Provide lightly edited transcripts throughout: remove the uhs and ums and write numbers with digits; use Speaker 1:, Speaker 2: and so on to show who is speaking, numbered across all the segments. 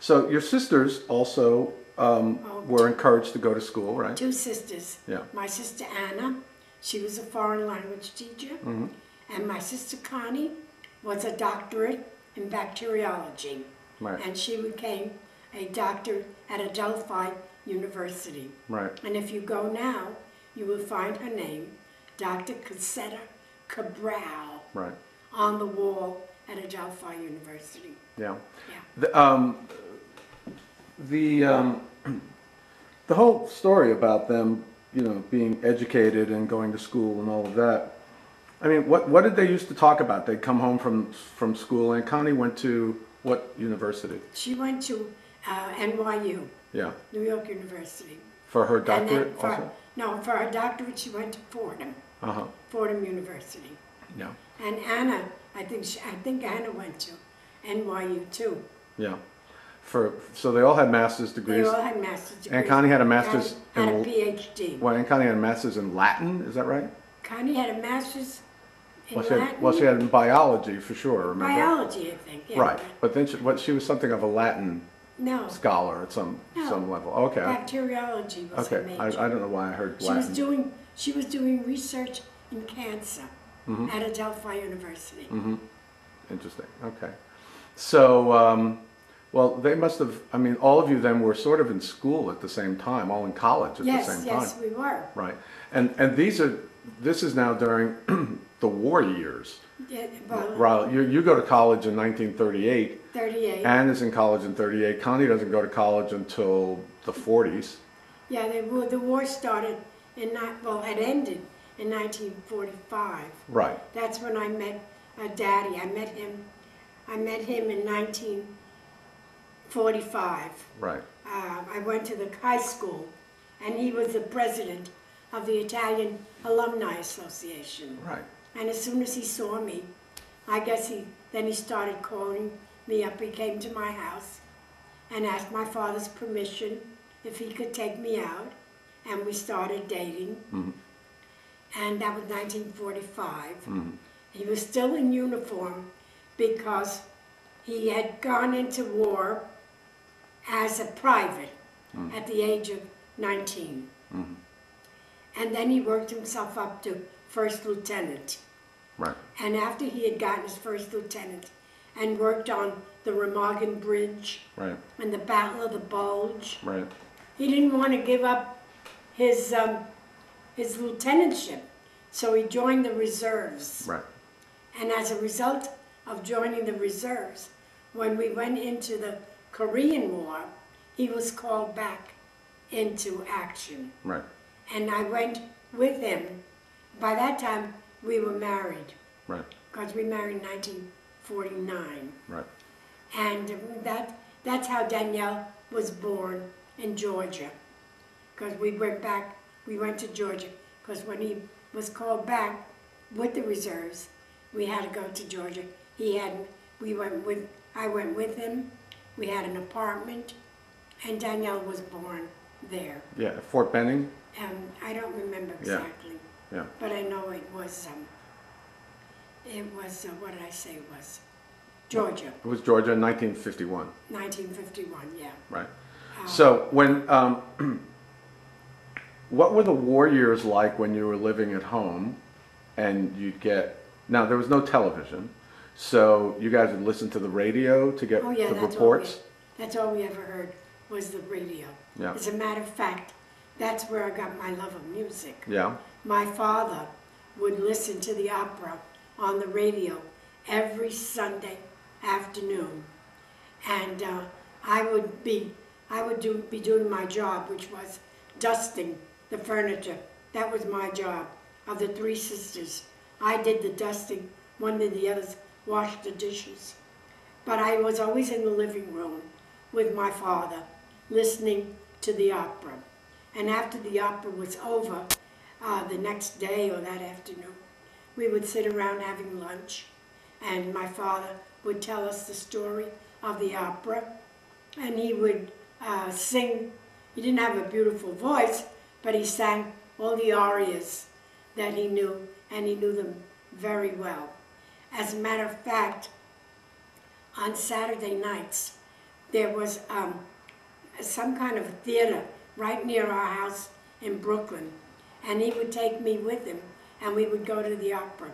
Speaker 1: So your sisters also were encouraged to go to school, right?
Speaker 2: Two sisters.
Speaker 1: Yeah.
Speaker 2: My sister Anna, she was a foreign language teacher.
Speaker 1: Mm-hmm.
Speaker 2: And my sister Connie was a doctorate in bacteriology.
Speaker 1: Right.
Speaker 2: And she became a doctor at Adelphi University.
Speaker 1: Right.
Speaker 2: And if you go now, you will find her name, Dr. Casetta Cabral,
Speaker 1: Right.
Speaker 2: on the wall at Adelphi University.
Speaker 1: Yeah.
Speaker 2: Yeah.
Speaker 1: The whole story about them, you know, being educated and going to school and all of that. I mean, what did they used to talk about? They'd come home from school, and Connie went to what university?
Speaker 2: She went to NYU,
Speaker 1: Yeah.
Speaker 2: New York University.
Speaker 1: For her
Speaker 2: And then
Speaker 1: doctorate
Speaker 2: for,
Speaker 1: also?
Speaker 2: no, for her doctorate she went to Fordham,
Speaker 1: Uh-huh.
Speaker 2: Fordham University.
Speaker 1: Yeah.
Speaker 2: And Anna, I think Anna went to NYU too.
Speaker 1: Yeah. So they all had master's degrees.
Speaker 2: They all had master's degrees.
Speaker 1: And Connie had a master's
Speaker 2: and
Speaker 1: in
Speaker 2: a PhD.
Speaker 1: Well, and Connie had a master's in Latin, is that right?
Speaker 2: Connie had a master's in Latin.
Speaker 1: Well, she had in biology for sure, remember?
Speaker 2: Biology, I think. Yeah,
Speaker 1: Right. But then she was something of a Latin
Speaker 2: no,
Speaker 1: scholar at some level. Okay.
Speaker 2: bacteriology was her
Speaker 1: Okay.
Speaker 2: major.
Speaker 1: I don't know why I heard
Speaker 2: She
Speaker 1: Latin.
Speaker 2: was doing research in cancer at Adelphi University.
Speaker 1: Mm-hmm. Interesting. Okay. So, well, they must have, I mean, all of you then were sort of in school at the same time, all in college at the same time.
Speaker 2: Yes, we were.
Speaker 1: Right. And this is now during the war years.
Speaker 2: Yeah, well,
Speaker 1: Right. You go to college in 1938.
Speaker 2: 38.
Speaker 1: Anne is in college in 38. Connie doesn't go to college until the 40s.
Speaker 2: Yeah, the war started had ended in 1945.
Speaker 1: Right.
Speaker 2: That's when I met Daddy. I met him in 1945.
Speaker 1: Right.
Speaker 2: I went to the high school, and he was the president of the Italian Alumni Association.
Speaker 1: Right.
Speaker 2: And as soon as he saw me, I guess he started calling me up. He came to my house and asked my father's permission if he could take me out, and we started dating.
Speaker 1: Mm-hmm.
Speaker 2: And that was 1945.
Speaker 1: Mm-hmm.
Speaker 2: He was still in uniform because he had gone into war as a private at the age of 19.
Speaker 1: Mm-hmm.
Speaker 2: And then he worked himself up to first lieutenant.
Speaker 1: Right.
Speaker 2: And after he had gotten his first lieutenant and worked on the Remagen Bridge
Speaker 1: Right.
Speaker 2: and the Battle of the Bulge,
Speaker 1: Right.
Speaker 2: he didn't want to give up his lieutenantship, so he joined the reserves.
Speaker 1: Right.
Speaker 2: And as a result of joining the reserves, when we went into the Korean War, he was called back into action.
Speaker 1: Right.
Speaker 2: And I went with him. By that time, we were married,
Speaker 1: Right.
Speaker 2: because we married in 1949.
Speaker 1: Right.
Speaker 2: And that's how Danielle was born in Georgia. Because we went to Georgia, because when he was called back with the reserves, we had to go to Georgia. I went with him, we had an apartment, and Danielle was born there.
Speaker 1: Yeah. Fort Benning.
Speaker 2: I don't remember exactly.
Speaker 1: Yeah.
Speaker 2: But I know it was what did I say it was? Georgia.
Speaker 1: It was Georgia in 1951.
Speaker 2: 1951, yeah.
Speaker 1: Right. So when, what were the war years like when you were living at home and you'd now there was no television, so you guys would listen to the radio to get the reports?
Speaker 2: That's all we ever heard was the radio.
Speaker 1: Yeah.
Speaker 2: As a matter of fact, that's where I got my love of music.
Speaker 1: Yeah.
Speaker 2: My father would listen to the opera on the radio every Sunday afternoon, and I would be doing my job, which was dusting the furniture. That was my job. Of the three sisters, I did the dusting. One of the others washed the dishes. But I was always in the living room with my father, listening to the opera. And after the opera was over, the next day or that afternoon, we would sit around having lunch, and my father would tell us the story of the opera, and he would sing. He didn't have a beautiful voice, but he sang all the arias that he knew, and he knew them very well. As a matter of fact, on Saturday nights, there was some kind of theater right near our house in Brooklyn, and he would take me with him, and we would go to the opera.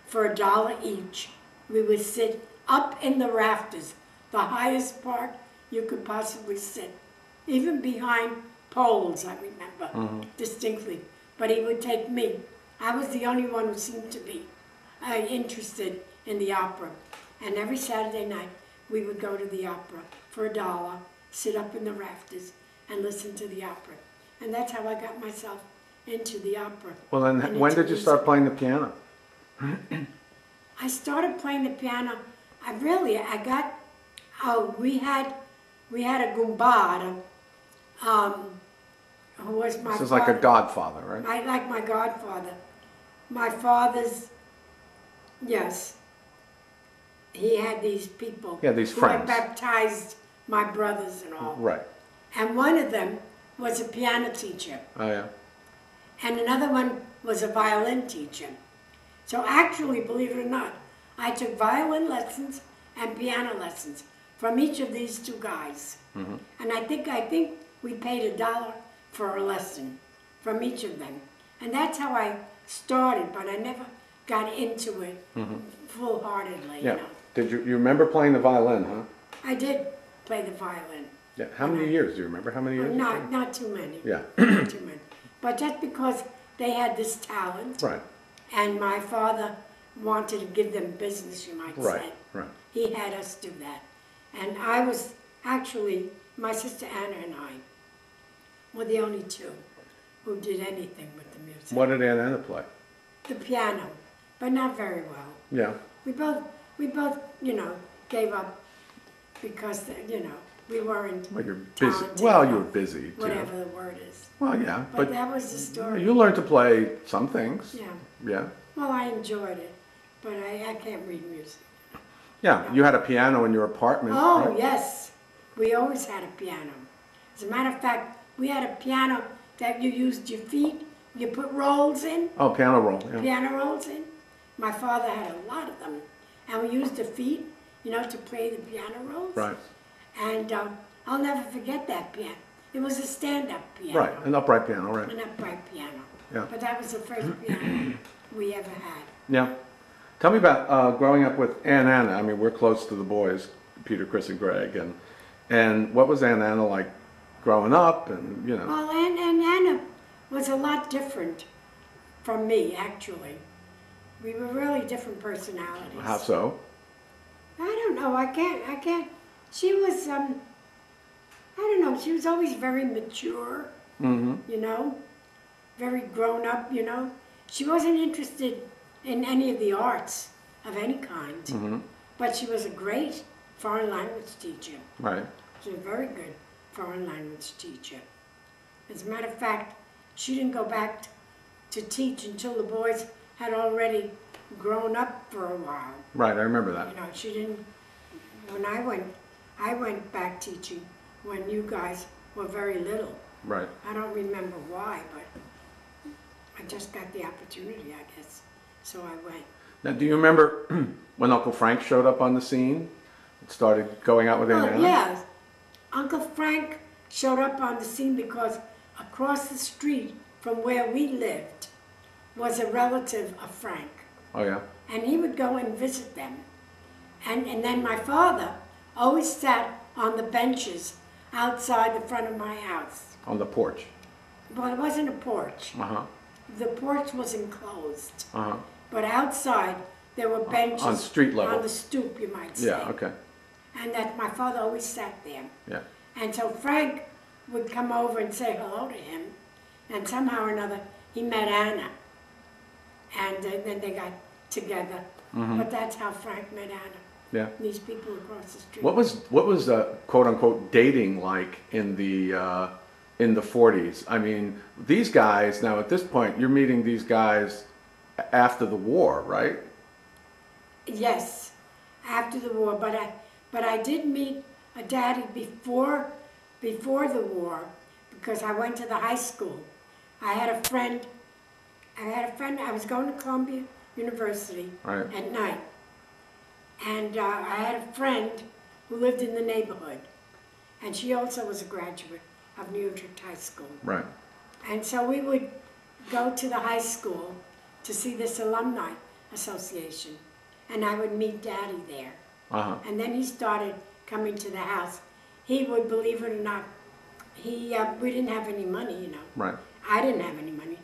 Speaker 2: For $1 each, we would sit up in the rafters, the highest part you could possibly sit, even behind poles, I remember distinctly. But he would take me. I was the only one who seemed to be interested in the opera. And every Saturday night, we would go to the opera for $1, sit up in the rafters, and listen to the opera. And that's how I got myself into the opera.
Speaker 1: Well, then when did you start playing the piano?
Speaker 2: I started playing the piano. We had a gumbada, who was my
Speaker 1: This is like a godfather, right?
Speaker 2: like my godfather. My father's, yes. He had these people.
Speaker 1: Yeah, these
Speaker 2: who
Speaker 1: friends.
Speaker 2: had baptized my brothers and all.
Speaker 1: Right.
Speaker 2: And one of them was a piano teacher.
Speaker 1: Oh, yeah.
Speaker 2: And another one was a violin teacher. So actually, believe it or not, I took violin lessons and piano lessons from each of these two guys. And I think we paid $1 for a lesson from each of them. And that's how I started, but I never got into it full-heartedly,
Speaker 1: Yeah.
Speaker 2: you know.
Speaker 1: Did you remember playing the violin, huh?
Speaker 2: I did play the violin.
Speaker 1: Yeah. How many years? Do you remember how many years?
Speaker 2: Not too many.
Speaker 1: Yeah.
Speaker 2: Not too many. But just because they had this talent,
Speaker 1: Right.
Speaker 2: and my father wanted to give them business, you might
Speaker 1: Right.
Speaker 2: say.
Speaker 1: Right.
Speaker 2: He had us do that. And I was actually, my sister Anna and I were the only two who did anything with the music.
Speaker 1: What did Aunt Anna play?
Speaker 2: The piano, but not very well.
Speaker 1: Yeah.
Speaker 2: We both, you know, gave up because, you know, we weren't
Speaker 1: Well, you're busy.
Speaker 2: talented
Speaker 1: Well, you were
Speaker 2: enough,
Speaker 1: busy too.
Speaker 2: whatever the word is.
Speaker 1: Well, yeah,
Speaker 2: But that was the story.
Speaker 1: you learned to play some things.
Speaker 2: Yeah.
Speaker 1: Yeah.
Speaker 2: Well, I enjoyed it, but I can't read music.
Speaker 1: Yeah. You had a piano in your apartment.
Speaker 2: Oh,
Speaker 1: right?
Speaker 2: yes. We always had a piano. As a matter of fact, we had a piano that you used your feet, you put rolls in,
Speaker 1: Oh, piano roll. Yeah.
Speaker 2: piano rolls in. My father had a lot of them. And we used the feet, you know, to play the piano rolls.
Speaker 1: Right.
Speaker 2: And I'll never forget that piano. It was a stand-up piano.
Speaker 1: Right. An upright piano. Right.
Speaker 2: An upright piano.
Speaker 1: Yeah.
Speaker 2: But that was the first piano we ever had.
Speaker 1: Yeah. Tell me about growing up with Aunt Anna. I mean, we're close to the boys, Peter, Chris, and Greg, and what was Aunt Anna like growing up? And you know.
Speaker 2: Well, and Anna was a lot different from me, actually. We were really different personalities.
Speaker 1: How so?
Speaker 2: I don't know. I can't. She was, I don't know. She was always very mature, you know, very grown up, you know. She wasn't interested in any of the arts of any kind, but she was a great foreign language teacher.
Speaker 1: Right.
Speaker 2: She was a very good foreign language teacher. As a matter of fact, she didn't go back to teach until the boys had already grown up for a while.
Speaker 1: Right. I remember that.
Speaker 2: You know, she didn't, when I went back teaching when you guys were very little.
Speaker 1: Right.
Speaker 2: I don't remember why, but I just got the opportunity, I guess. So I went.
Speaker 1: Now, do you remember when Uncle Frank showed up on the scene? Started going out with Aunt Anna?
Speaker 2: Yeah. Uncle Frank showed up on the scene because across the street from where we lived was a relative of Frank.
Speaker 1: Oh, yeah?
Speaker 2: And he would go and visit them. And then my father always sat on the benches outside the front of my house.
Speaker 1: On the porch?
Speaker 2: Well, it wasn't a porch.
Speaker 1: Uh-huh.
Speaker 2: The porch was enclosed.
Speaker 1: Uh-huh.
Speaker 2: But outside, there were benches.
Speaker 1: On street level?
Speaker 2: On the stoop, you might say.
Speaker 1: Yeah, okay.
Speaker 2: And that my father always sat there.
Speaker 1: Yeah.
Speaker 2: And so Frank would come over and say hello to him. And somehow or another, he met Anna. And then they got together. But that's how Frank met Anna.
Speaker 1: Yeah.
Speaker 2: These people across the street.
Speaker 1: What was quote unquote dating like in the 40s? I mean, these guys now at this point you're meeting these guys after the war, right?
Speaker 2: Yes, after the war. But I did meet a daddy before the war because I went to the high school. I had a friend. I was going to Columbia University at night. And I had a friend who lived in the neighborhood. And she also was a graduate of New Utrecht High School.
Speaker 1: Right.
Speaker 2: And so we would go to the high school to see this alumni association. And I would meet Daddy there.
Speaker 1: Uh-huh.
Speaker 2: And then he started coming to the house. He would, believe it or not, we didn't have any money, you know.
Speaker 1: Right.
Speaker 2: I didn't have any money.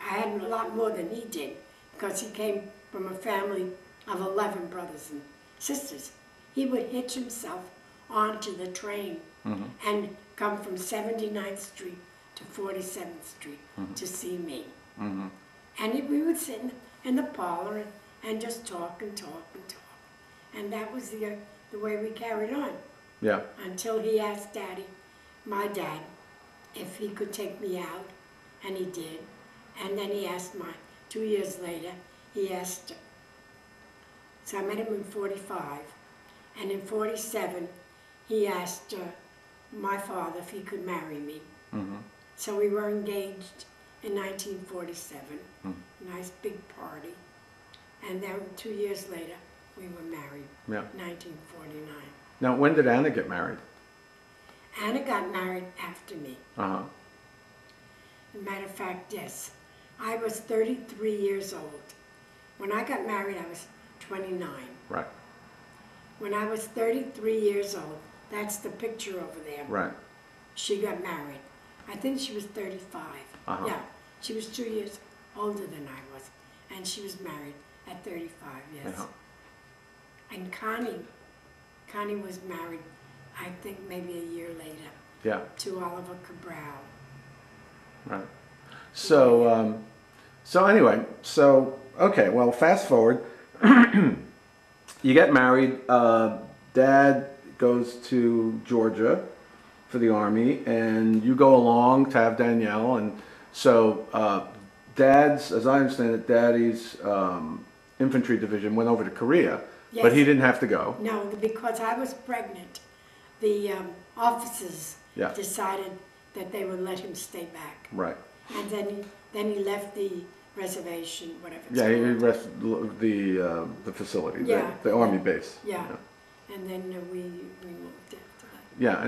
Speaker 2: I had a lot more than he did because he came from a family of 11 brothers and sisters. He would hitch himself onto the train and come from 79th Street to 47th Street to see me. And we would sit in the parlor and just talk and talk and talk. And that was the way we carried on.
Speaker 1: Yeah.
Speaker 2: Until he asked Daddy, my dad, if he could take me out, and he did. And then he asked 2 years later, he asked, so I met him in 45, and in 47, he asked my father if he could marry me. So we were engaged in 1947, nice big party. And then 2 years later, we were married, 1949.
Speaker 1: Now, when did Anna get married?
Speaker 2: Anna got married after me.
Speaker 1: Uh-huh.
Speaker 2: As a matter of fact, yes. I was 33 years old. When I got married, I was 29.
Speaker 1: Right.
Speaker 2: When I was 33 years old, that's the picture over there.
Speaker 1: Right.
Speaker 2: She got married. I think she was 35. Yeah, she was 2 years older than I was. And she was married at 35, yes. And Connie was married, I think maybe a year later, to Oliver Cabral.
Speaker 1: Right. So, so anyway, okay, well, fast forward. You get married. Dad goes to Georgia for the Army, and you go along to have Danielle. And so, Dad's, as I understand it, Daddy's infantry division went over to Korea, but he didn't have to go.
Speaker 2: No, because I was pregnant. The officers decided that they would let him stay back.
Speaker 1: Right.
Speaker 2: And then he left the reservation, whatever it's
Speaker 1: Yeah, he
Speaker 2: called.
Speaker 1: left the facility,
Speaker 2: Yeah.
Speaker 1: the Army base.
Speaker 2: Yeah. And then we moved after that.
Speaker 1: Yeah.